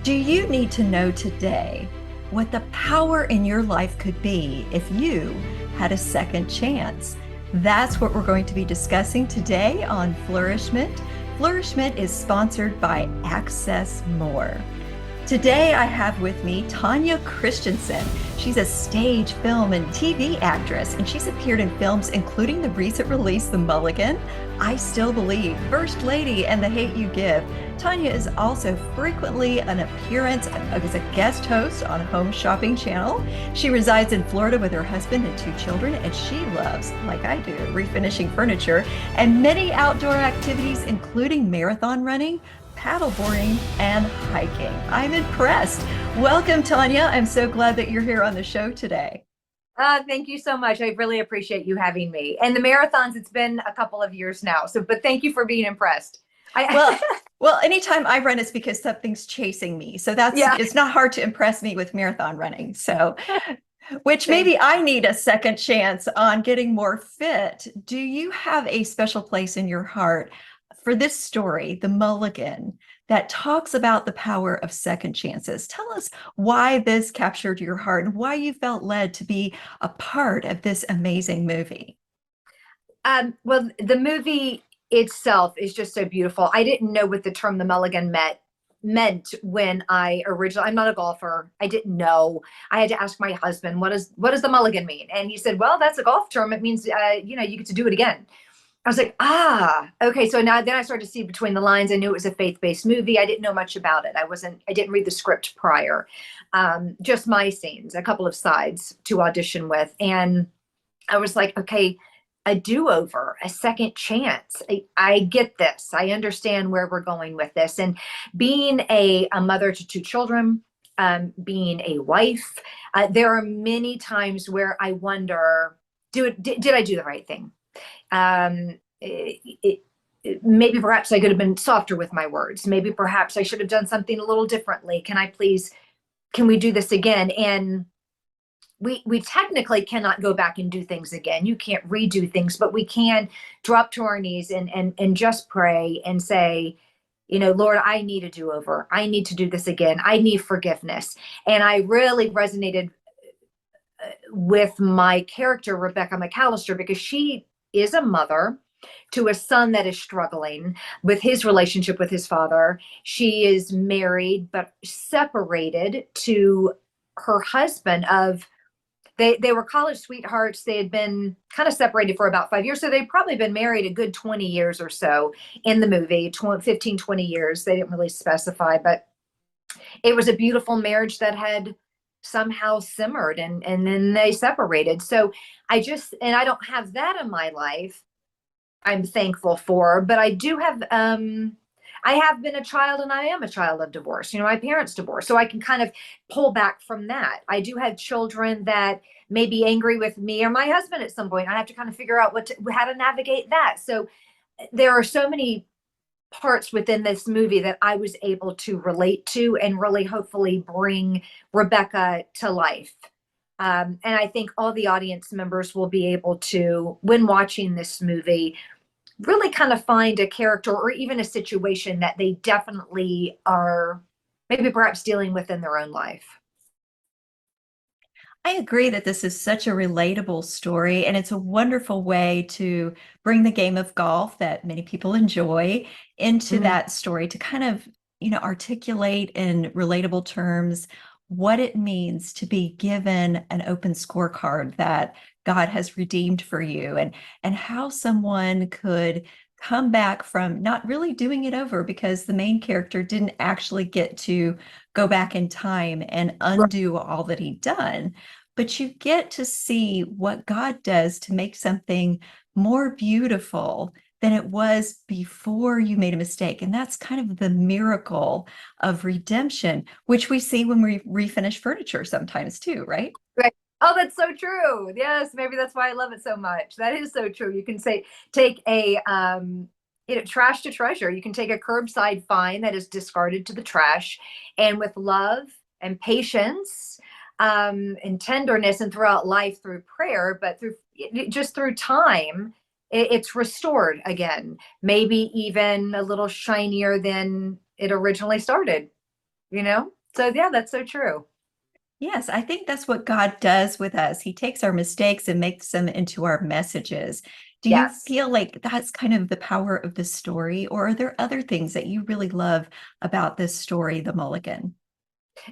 Do you need to know today what the power in your life could be if you had a second chance? That's what we're going to be discussing today on Flourishment. Flourishment is sponsored by Access More. Today, I have with me Tanya Christiansen. She's a stage, film, and TV actress, and she's appeared in films including the recent release, The Mulligan, I Still Believe, First Lady, and The Hate U Give. Tanya is also frequently an appearance as a guest host on Home Shopping Channel. She resides in Florida with her husband and two children, and she loves, like I do, refinishing furniture and many outdoor activities, including marathon running, paddleboarding, and hiking. I'm impressed. Welcome, Tanya. I'm so glad that you're here on the show today. Thank you so much. I really appreciate you having me. And the marathons, it's been a couple of years now. But thank you for being impressed. Well, anytime I run, it's because something's chasing me. So it's not hard to impress me with marathon running. So, which maybe I need a second chance on getting more fit. Do you have a special place in your heart for this story, The Mulligan, that talks about the power of second chances? Tell us why this captured your heart and why you felt led to be a part of this amazing movie. Well, the movie itself is just so beautiful. I didn't know what the term The Mulligan meant when I originally, I'm not a golfer. I didn't know. I had to ask my husband, what does the mulligan mean? And he said, well, that's a golf term. It means, you get to do it again. I was like, okay. So then I started to see between the lines. I knew it was a faith-based movie. I didn't know much about it. I didn't read the script prior. Just my scenes, a couple of sides to audition with. And I was like, okay, a do-over, a second chance. I get this. I understand where we're going with this. And being a mother to two children, being a wife, there are many times where I wonder, did I do the right thing? Maybe perhaps I could have been softer with my words. Maybe perhaps I should have done something a little differently. Can we do this again? And we technically cannot go back and do things again. You can't redo things, but we can drop to our knees and just pray and say, Lord, I need a do-over. I need to do this again. I need forgiveness. And I really resonated with my character, Rebecca McAllister, because she is a mother to a son that is struggling with his relationship with his father. She is married, but separated to her husband they were college sweethearts. They had been kind of separated for about 5 years. So they'd probably been married a good 20 years or so in the movie, 15, 20 years. They didn't really specify, but it was a beautiful marriage that had somehow simmered and then they separated. So I don't have that in my life. I'm thankful for, but I do have, I have been a child and I am a child of divorce. My parents divorced, so I can kind of pull back from that. I do have children that may be angry with me or my husband at some point. I have to kind of figure out how to navigate that. So there are so many parts within this movie that I was able to relate to and really hopefully bring Rebecca to life. And I think all the audience members will be able to, when watching this movie, really kind of find a character or even a situation that they definitely are maybe perhaps dealing with in their own life. I agree that this is such a relatable story, and it's a wonderful way to bring the game of golf that many people enjoy into that story to kind of, articulate in relatable terms what it means to be given an open scorecard that God has redeemed for you, and how someone could come back from not really doing it over, because the main character didn't actually get to go back in time and undo all that he'd done. But you get to see what God does to make something more beautiful than it was before you made a mistake. And that's kind of the miracle of redemption, which we see when we refinish furniture sometimes too, right? Right. Oh, that's so true. Yes, maybe that's why I love it so much. That is so true. You can take a trash to treasure. You can take a curbside find that is discarded to the trash, and with love and patience, and tenderness, and throughout life through prayer, but through time, it's restored again. Maybe even a little shinier than it originally started. So yeah, that's so true. Yes, I think that's what God does with us. He takes our mistakes and makes them into our messages. Do you Yes. feel like that's kind of the power of the story, or are there other things that you really love about this story, The Mulligan?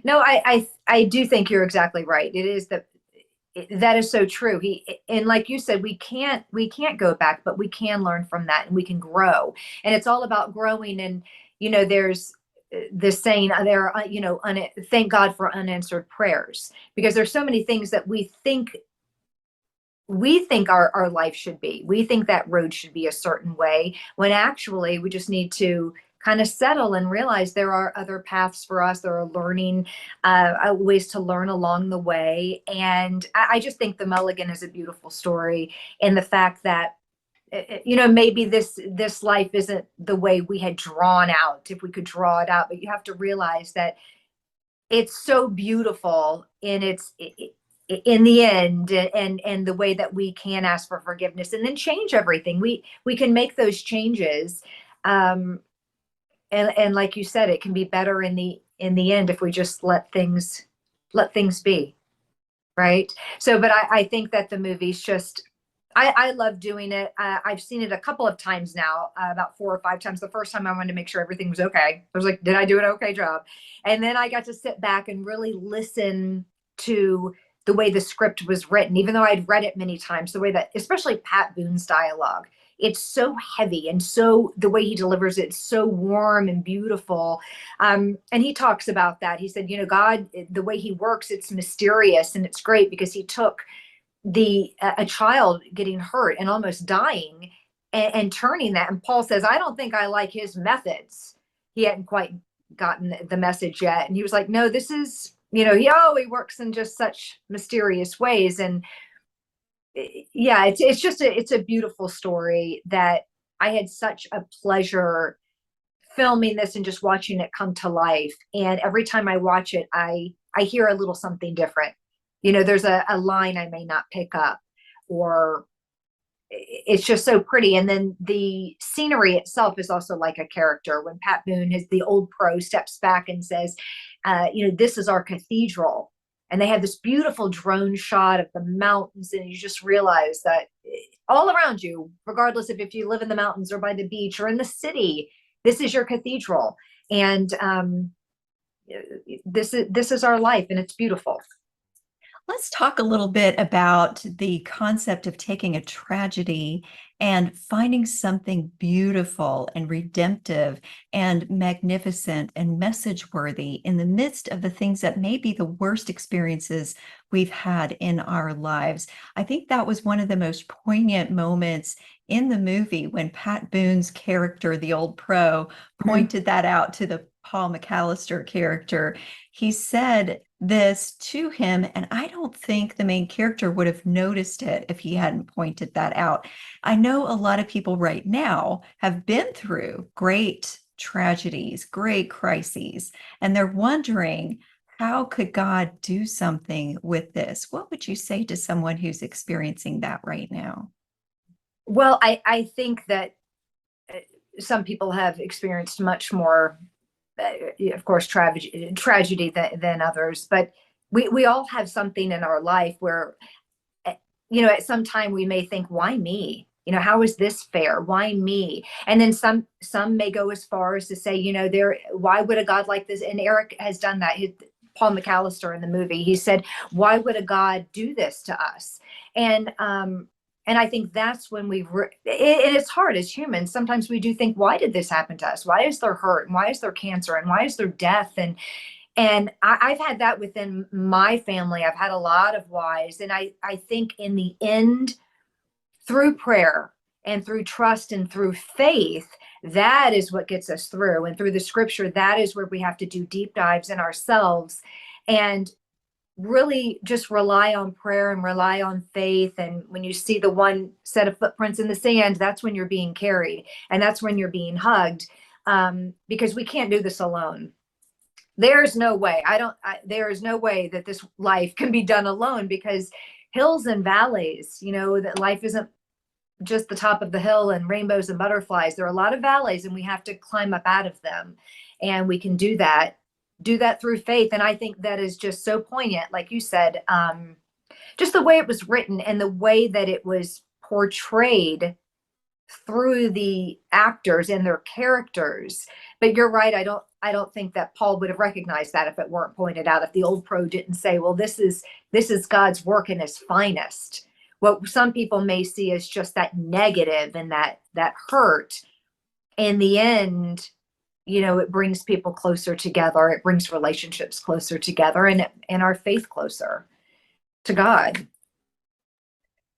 No, I do think you're exactly right. It is that is so true. And like you said, we can't go back, but we can learn from that and we can grow. And it's all about growing. And there's this saying there, thank God for unanswered prayers, because there's so many things that we think our life should be. We think that road should be a certain way, when actually we just need to kind of settle and realize there are other paths for us. There are learning ways to learn along the way. And I just think The Mulligan is a beautiful story in the fact that maybe this life isn't the way we had drawn out, if we could draw it out, but you have to realize that it's so beautiful in the end, and the way that we can ask for forgiveness and then change everything. We can make those changes, um and like you said, it can be better in the end if we just let things be, right? So but I think that the movie's just, I love doing it. I've seen it a couple of times now, about 4 or 5 times. The first time I wanted to make sure everything was okay. I was like, did I do an okay job? And then I got to sit back and really listen to the way the script was written, even though I'd read it many times, the way that, especially Pat Boone's dialogue, it's so heavy, and so the way he delivers it's so warm and beautiful. And he talks about that. He said, God, the way he works, it's mysterious, and it's great because he took the a child getting hurt and almost dying, and turning that. And Paul says, I don't think I like his methods. He hadn't quite gotten the message yet, and he was like, no, this is, he works in just such mysterious ways. And yeah, it's just it's a beautiful story that I had such a pleasure filming this and just watching it come to life. And every time I watch it, I hear a little something different. There's a line I may not pick up, or it's just so pretty. And then the scenery itself is also like a character. When Pat Boone, is the old pro, steps back and says, this is our cathedral. And they have this beautiful drone shot of the mountains. And you just realize that all around you, regardless of if you live in the mountains or by the beach or in the city, this is your cathedral. And this is our life, and it's beautiful. Let's talk a little bit about the concept of taking a tragedy and finding something beautiful and redemptive and magnificent and message worthy in the midst of the things that may be the worst experiences we've had in our lives. I think that was one of the most poignant moments in the movie when Pat Boone's character, the old pro, pointed that out to the Paul McAllister character. He said this to him, and I don't think the main character would have noticed it if he hadn't pointed that out. I know a lot of people right now have been through great tragedies, great crises, and they're wondering, how could God do something with this? What would you say to someone who's experiencing that right now? Well, I think that some people have experienced much more, of course, tragedy than others. But we all have something in our life where, at some time we may think, why me? How is this fair? Why me? And then some may go as far as to say, why would a God like this? And Eric has done that. Paul McAllister in the movie, he said, why would a God do this to us? And I think that's when it's hard as humans. Sometimes we do think, why did this happen to us? Why is there hurt? And why is there cancer? And why is there death? And I've had that within my family. I've had a lot of whys. And I think in the end, through prayer and through trust and through faith, that is what gets us through. And through the scripture, that is where we have to do deep dives in ourselves and really just rely on prayer and rely on faith. And when you see the one set of footprints in the sand, that's when you're being carried, and that's when you're being hugged, because we can't do this alone. There's no way. There is no way that this life can be done alone, because hills and valleys, that life isn't just the top of the hill and rainbows and butterflies. There are a lot of valleys, and we have to climb up out of them. And we can do that do that through faith. And I think that is just so poignant, like you said, just the way it was written and the way that it was portrayed through the actors and their characters. But you're right, I don't think that Paul would have recognized that if it weren't pointed out, if the old pro didn't say, well, this is God's work in his finest. What some people may see as just that negative and that hurt, in the end, it brings people closer together. It brings relationships closer together, and our faith closer to God.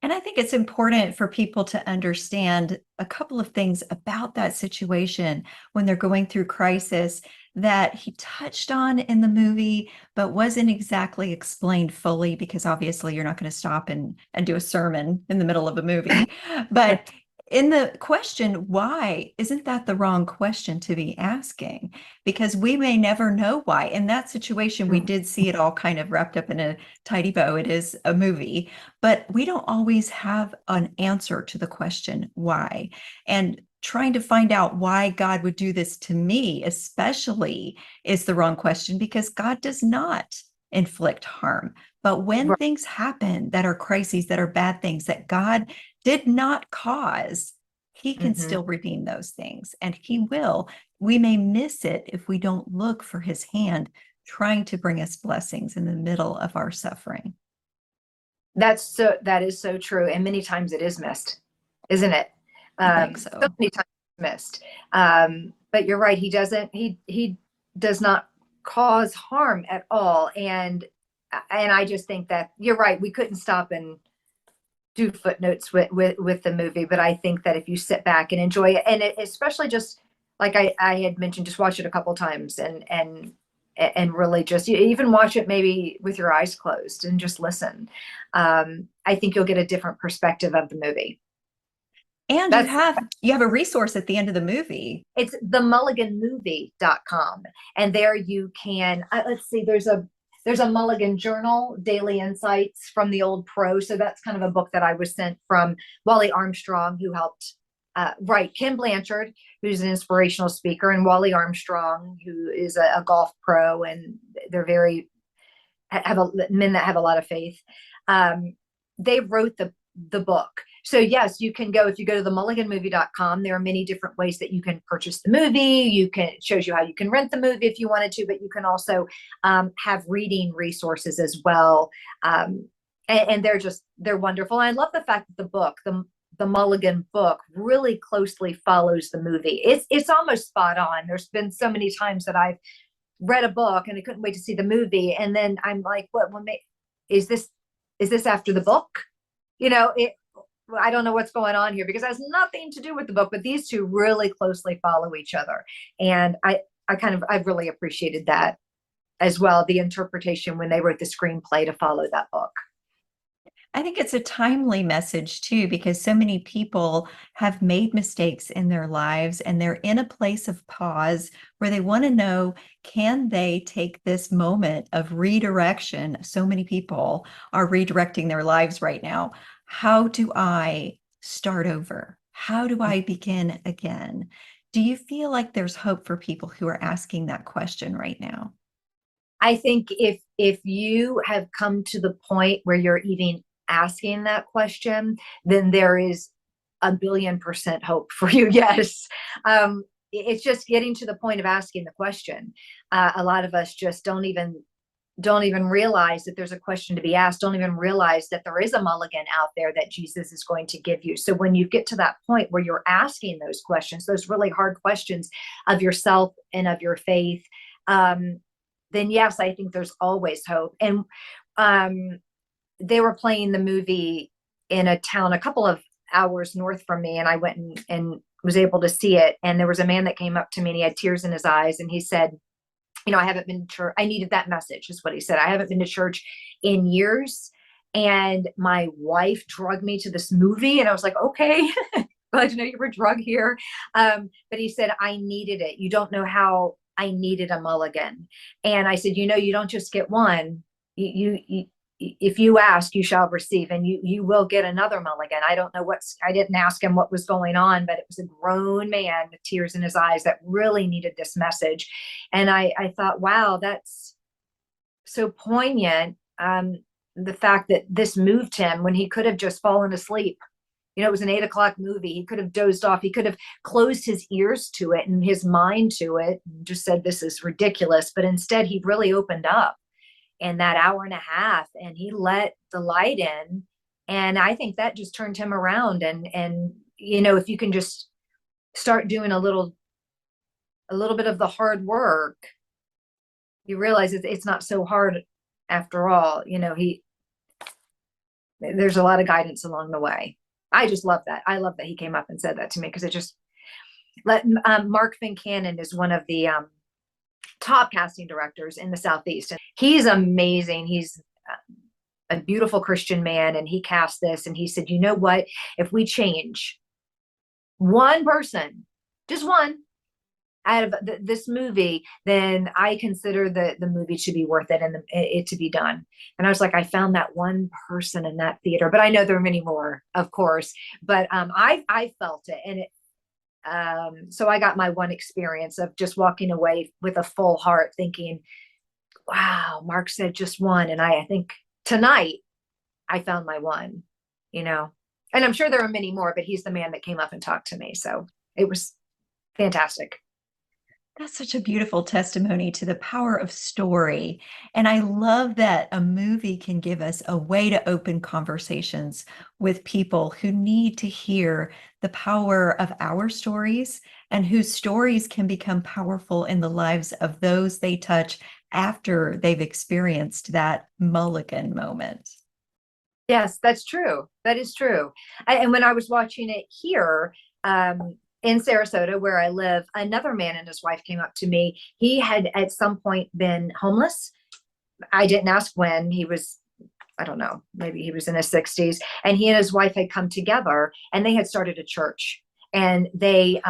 And I think it's important for people to understand a couple of things about that situation when they're going through crisis that he touched on in the movie, but wasn't exactly explained fully, because obviously you're not going to stop and do a sermon in the middle of a movie. But in the question, why, isn't that the wrong question to be asking? Because we may never know why. In that situation, we did see it all kind of wrapped up in a tidy bow. It is a movie, but we don't always have an answer to the question, why? And trying to find out why God would do this to me, especially, is the wrong question, because God does not inflict harm. But when Right. things happen that are crises, that are bad things that God did not cause, he can still redeem those things, and he will. We may miss it if we don't look for his hand trying to bring us blessings in the middle of our suffering. That is so true. And many times it is missed, isn't it? I think So so. many times it's missed. But you're right. He does not cause harm at all. And I just think that you're right. We couldn't stop and do footnotes with the movie, but I think that if you sit back and enjoy it, and especially just like I had mentioned, just watch it a couple times and really just, you even watch it maybe with your eyes closed and just listen. I think you'll get a different perspective of the movie. And That's you have a resource at the end of the movie. It's themulliganmovie.com, and there you can let's see, there's a Mulligan journal, daily insights from the old pro. So that's kind of a book that I was sent from Wally Armstrong, who helped write. Ken Blanchard, who's an inspirational speaker, and Wally Armstrong, who is a golf pro, and they're very men that have a lot of faith. They wrote the book. So yes, you can go, if you go to themulliganmovie.com, there are many different ways that you can purchase the movie. It shows you how you can rent the movie if you wanted to, but you can also have reading resources as well. And they're wonderful. And I love the fact that the book, the Mulligan book, really closely follows the movie. It's almost spot on. There's been so many times that I've read a book and I couldn't wait to see the movie. And then I'm like, is this after the book? I don't know what's going on here, because it has nothing to do with the book, but these two really closely follow each other. And I really appreciated that as well, the interpretation when they wrote the screenplay to follow that book. I think it's a timely message too, because so many people have made mistakes in their lives and they're in a place of pause where they want to know, can they take this moment of redirection? So many people are redirecting their lives right now. How do I start over? How do I begin again? Do you feel like there's hope for people who are asking that question right now? I think if you have come to the point where you're even asking that question, then there is 1,000,000,000% hope for you. Yes. It's just getting to the point of asking the question. A lot of us just don't even realize that there's a question to be asked, don't even realize that there is a mulligan out there that Jesus is going to give you. So when you get to that point where you're asking those questions, those really hard questions of yourself and of your faith, then yes, I think there's always hope. And they were playing the movie in a town a couple of hours north from me, and I went and was able to see it. And there was a man that came up to me and he had tears in his eyes, and he said, I haven't been to church. I needed that message, is what he said. I haven't been to church in years, and my wife drugged me to this movie. And I was like, okay, glad to know you were drugged here. But he said, I needed it. You don't know how I needed a mulligan. And I said, you don't just get one. if you ask, you shall receive, and you will get another mulligan. I don't know I didn't ask him what was going on, but it was a grown man with tears in his eyes that really needed this message. And I thought, wow, that's so poignant. The fact that this moved him when he could have just fallen asleep. It was an 8 o'clock movie. He could have dozed off. He could have closed his ears to it and his mind to it and just said, this is ridiculous. But instead, he really opened up in that hour and a half, and he let the light in. And I think that just turned him around. And if you can just start doing a little bit of the hard work, you realize it's not so hard after all. There's a lot of guidance along the way. I just love that. I love that he came up and said that to me, because it just Mark Fincannon is one of the top casting directors in the Southeast. And he's amazing. He's a beautiful Christian man, and he cast this, and he said, you know what, if we change one person, just one, out of this movie, then I consider the movie to be worth it and it to be done. And I was like, I found that one person in that theater, but I know there are many more, of course, but I felt it. And so I got my one experience of just walking away with a full heart thinking, wow, Mark said just one. And I think tonight I found my one, and I'm sure there are many more, but he's the man that came up and talked to me. So it was fantastic. That's such a beautiful testimony to the power of story. And I love that a movie can give us a way to open conversations with people who need to hear the power of our stories, and whose stories can become powerful in the lives of those they touch after they've experienced that mulligan moment. Yes, that's true. That is true. And when I was watching it here, in Sarasota, where I live, another man and his wife came up to me. He had at some point been homeless. I didn't ask when. He was, I don't know, maybe he was in his 60s. And he and his wife had come together, and they had started a church, and they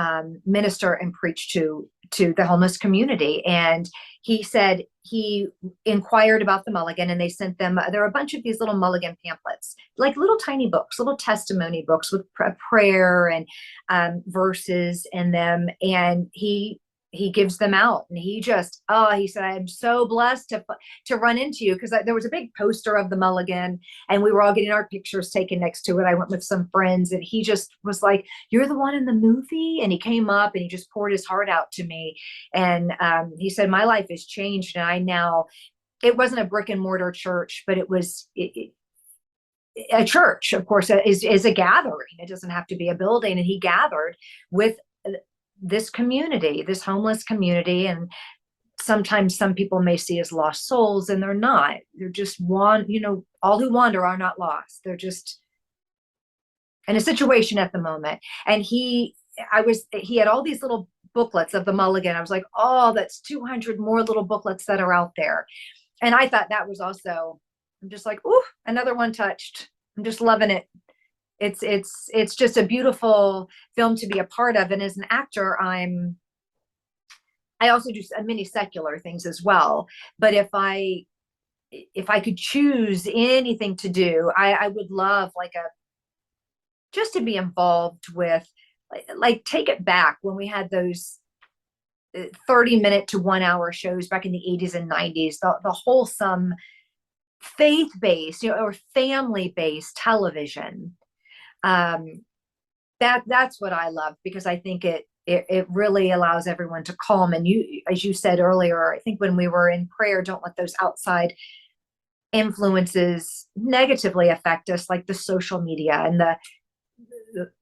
minister and preach to the homeless community. And he said he inquired about the mulligan, and they sent them, there are a bunch of these little mulligan pamphlets, like little tiny books, little testimony books with prayer and verses in them. And he gives them out, and he said, I'm so blessed to run into you, because there was a big poster of the mulligan, and we were all getting our pictures taken next to it. I went with some friends, and he just was like, you're the one in the movie. And he came up and he just poured his heart out to me. And he said, my life has changed. And it wasn't a brick and mortar church, but it was a church, of course, is a gathering. It doesn't have to be a building. And he gathered with this community, this homeless community. And sometimes some people may see as lost souls, and they're not. They're just all who wander are not lost. They're just in a situation at the moment. And he had all these little booklets of the mulligan. I was like, oh, that's 200 more little booklets that are out there. And I thought that was also, I'm just like, ooh, another one touched. I'm just loving it. It's just a beautiful film to be a part of. And as an actor, I also do many secular things as well. But if I could choose anything to do, I would love just to be involved with, like Take It Back, when we had those 30-minute to 1 hour shows back in the 80s and 90s, the wholesome faith-based, or family-based television. That's what I love, because I think it really allows everyone to calm. And as you said earlier, I think when we were in prayer, don't let those outside influences negatively affect us, like the social media and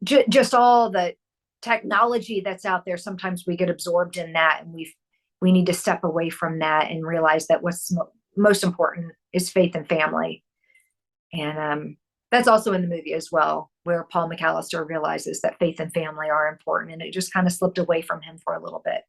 just all the technology that's out there. Sometimes we get absorbed in that, and we need to step away from that and realize that what's most important is faith and family. And that's also in the movie as well, where Paul McAllister realizes that faith and family are important, and it just kind of slipped away from him for a little bit.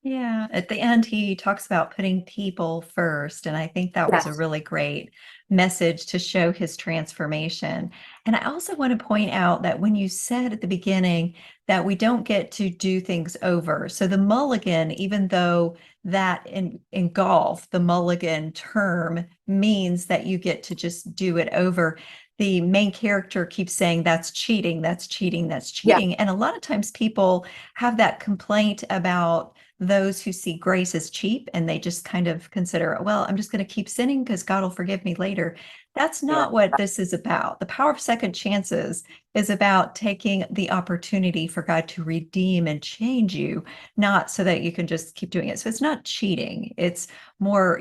Yeah, at the end, he talks about putting people first. And I think that was a Yes. really great message to show his transformation. And I also want to point out that when you said at the beginning that we don't get to do things over. So the mulligan, even though that in golf, the mulligan term means that you get to just do it over. The main character keeps saying that's cheating, that's cheating, that's Yeah. cheating. And a lot of times people have that complaint about those who see grace as cheap and they just kind of consider, well, I'm just going to keep sinning because God will forgive me later. That's Yeah. not what this is about. The power of second chances is about taking the opportunity for God to redeem and change you, not so that you can just keep doing it. So it's not cheating. It's more,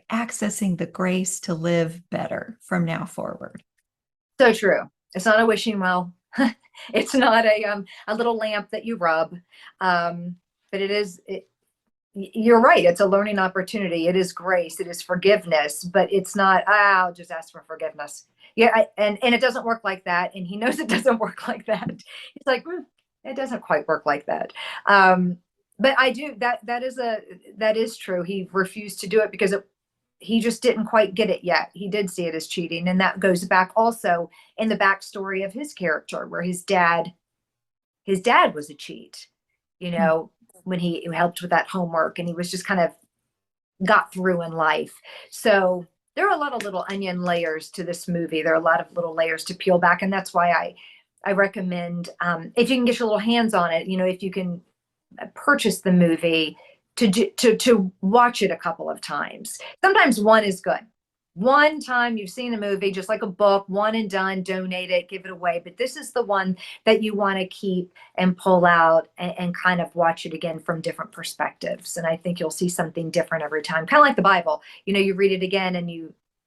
accessing the grace to live better from now forward. So true. It's not a wishing well. It's not a little lamp that you rub. But you're right. It's a learning opportunity. It is grace. It is forgiveness, but it's not, I'll just ask for forgiveness. Yeah. And it doesn't work like that. And he knows it doesn't work like that. He's like, it doesn't quite work like that. But I do that is true. He refused to do it because he just didn't quite get it yet. He did see it as cheating. And that goes back also in the backstory of his character, where his dad was a cheat, when he helped with that homework, and he was just kind of got through in life. So there are a lot of little onion layers to this movie. There are a lot of little layers to peel back. And that's why I recommend, if you can get your little hands on it, if you can purchase the movie, to watch it a couple of times. Sometimes one is good. One time you've seen a movie, just like a book, one and done, donate it, give it away. But this is the one that you want to keep and pull out and kind of watch it again from different perspectives. And I think you'll see something different every time. Kind of like the Bible, you read it again and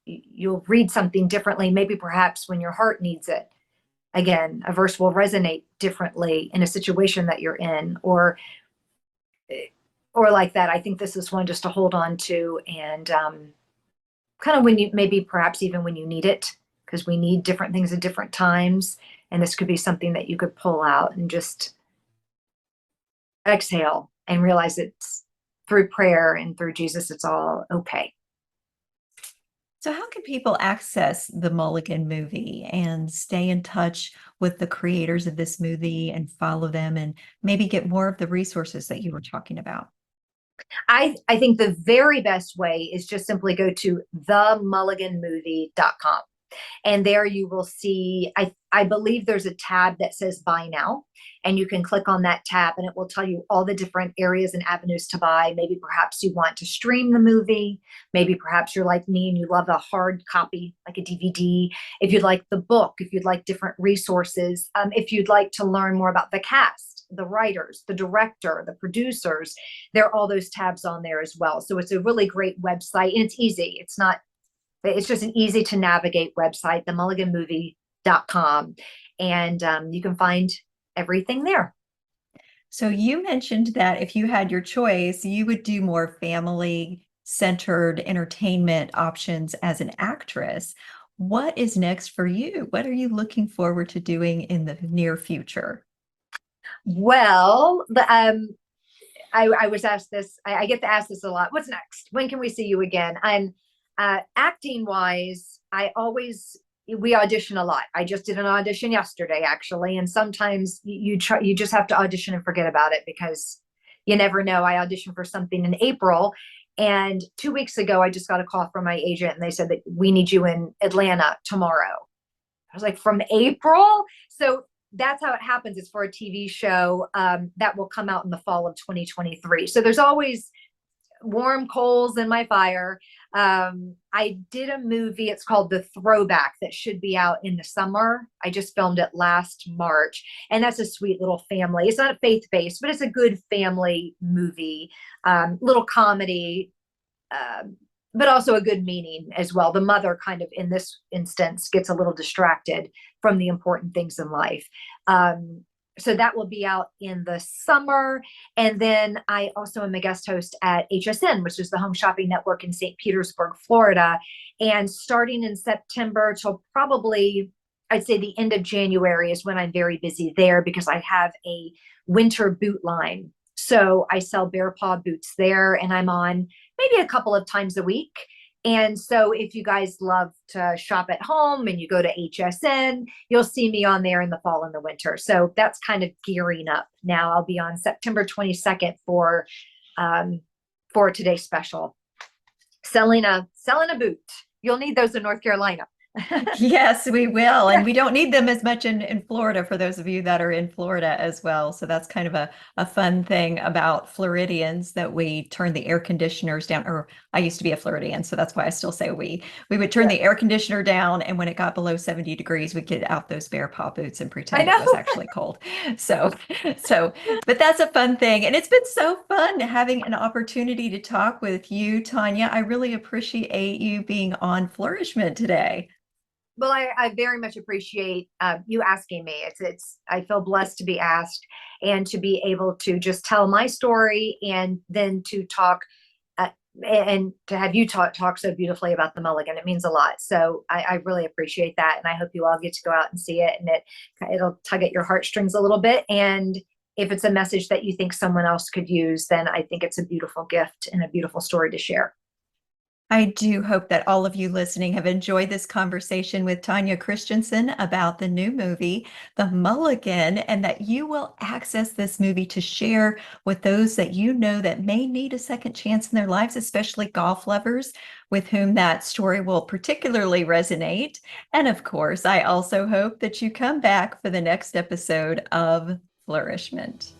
you'll read something differently. Maybe perhaps when your heart needs it. Again, a verse will resonate differently in a situation that you're in, or like that. I think this is one just to hold on to, and kind of when you, maybe perhaps even when you need it, because we need different things at different times. And this could be something that you could pull out and just exhale and realize it's through prayer and through Jesus, it's all okay. So, how can people access the Mulligan movie and stay in touch with the creators of this movie and follow them and maybe get more of the resources that you were talking about? I think the very best way is just simply go to themulliganmovie.com. And there you will see, I believe there's a tab that says buy now. And you can click on that tab and it will tell you all the different areas and avenues to buy. Maybe perhaps you want to stream the movie. Maybe perhaps you're like me and you love a hard copy, like a DVD. If you'd like the book, if you'd like different resources, if you'd like to learn more about the cast, the writers, the director, the producers, there are all those tabs on there as well. So it's a really great website and it's easy. It's just an easy to navigate website, themulliganmovie.com. And you can find everything there. So, you mentioned that if you had your choice, you would do more family centered entertainment options as an actress. What is next for you? What are you looking forward to doing in the near future? Well, I was asked this, I get to ask this a lot. What's next? When can we see you again? And acting wise, we audition a lot. I just did an audition yesterday, actually. And sometimes you just have to audition and forget about it because you never know. I auditioned for something in April, and 2 weeks ago, I just got a call from my agent and they said that we need you in Atlanta tomorrow. I was like, from April? So that's how it happens. It's for a TV show that will come out in the fall of 2023. So there's always warm coals in my fire. I did a movie, it's called The Throwback, that should be out in the summer. I just filmed it last March, and that's a sweet little family. It's not faith-based, but it's a good family movie, little comedy, but also a good meaning as well. The mother kind of in this instance gets a little distracted from the important things in life. So that will be out in the summer. And then I also am a guest host at HSN, which is the Home Shopping Network in St. Petersburg, Florida. And starting in September till probably, I'd say the end of January is when I'm very busy there, because I have a winter boot line So I sell bare paw boots there, and I'm on maybe a couple of times a week. And so if you guys love to shop at home and you go to HSN, you'll see me on there in the fall and the winter. So that's kind of gearing up now. I'll be on September 22nd for today's special, selling a boot. You'll need those in North Carolina. Yes, we will. And we don't need them as much in Florida for those of you that are in Florida as well. So that's kind of a fun thing about Floridians, that we turn the air conditioners down. Or I used to be a Floridian, so that's why I still say we would turn the air conditioner down. And when it got below 70 degrees, we'd get out those bare paw boots and pretend it was actually cold. So, but that's a fun thing. And it's been so fun having an opportunity to talk with you, Tanya. I really appreciate you being on Flourishment today. Well, I very much appreciate you asking me. I feel blessed to be asked and to be able to just tell my story, and then to talk and to have you talk so beautifully about the Mulligan. It means a lot. So I really appreciate that. And I hope you all get to go out and see it, and it'll tug at your heartstrings a little bit. And if it's a message that you think someone else could use, then I think it's a beautiful gift and a beautiful story to share. I do hope that all of you listening have enjoyed this conversation with Tanya Christensen about the new movie, The Mulligan, and that you will access this movie to share with those that you know that may need a second chance in their lives, especially golf lovers with whom that story will particularly resonate. And of course, I also hope that you come back for the next episode of Flourishment.